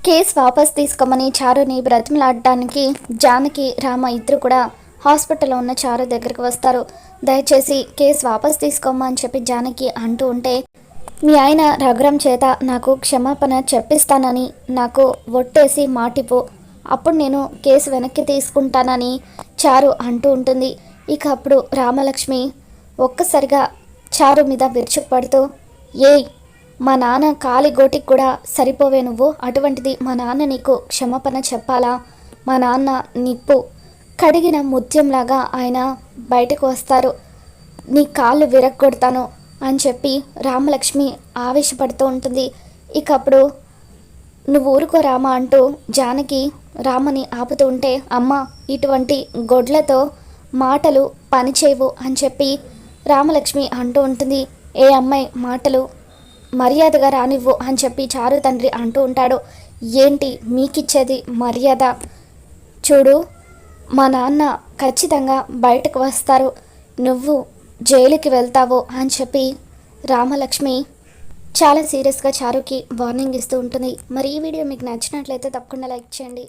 Case వాపస్ తీసుకోమని చారుని బ్రతిమలాడడానికి జానకి రామ ఇద్దరు కూడా హాస్పిటల్లో ఉన్న చారు దగ్గరికి వస్తారు. దయచేసి కేసు వాపస్ తీసుకోమా అని చెప్పి జానకి అంటూ ఉంటే, మీ ఆయన రఘురామ్ చేత నాకు క్షమాపణ చెప్పిస్తానని నాకు ఒట్టేసి మాటివ్వు, అప్పుడు నేను కేసు వెనక్కి తీసుకుంటానని చారు అంటూ ఉంటుంది. ఇక అప్పుడు రామలక్ష్మి ఒక్కసారిగా చారు మీద విరుచుకుపడుతూ, ఏయ్ మా నాన్న కాలి గోటికి కూడా సరిపోవే నువ్వు, అటువంటిది మా నాన్న నీకు క్షమాపణ చెప్పాలా? మా నాన్న నిప్పు కడిగిన ముత్యంలాగా ఆయన బయటకు వస్తారు, నీ కాళ్ళు విరగొడతాను అని చెప్పి రామలక్ష్మి ఆవేశపడుతూ ఉంటుంది. ఇక అప్పుడు నువ్వు ఊరుకో రామ అంటూ జానకి రామని ఆపుతూ ఉంటే, అమ్మ ఇటువంటి గొడ్లతో మాటలు పనిచేయవు అని చెప్పి రామలక్ష్మి అంటూ ఉంటుంది. ఏ అమ్మాయి మాటలు మర్యాదగా రానివ్వు అని చెప్పి చారు తండ్రి అంటూ ఉంటాడు. ఏంటి మీకిచ్చేది మర్యాద? చూడు, మా నాన్న ఖచ్చితంగా బయటకు వస్తారు, నువ్వు జైలుకి వెళ్తావు అని చెప్పి రామలక్ష్మి చాలా సీరియస్గా చారుకి వార్నింగ్ ఇస్తూ ఉంటుంది. మరి ఈ వీడియో మీకు నచ్చినట్లయితే తప్పకుండా లైక్ చేయండి.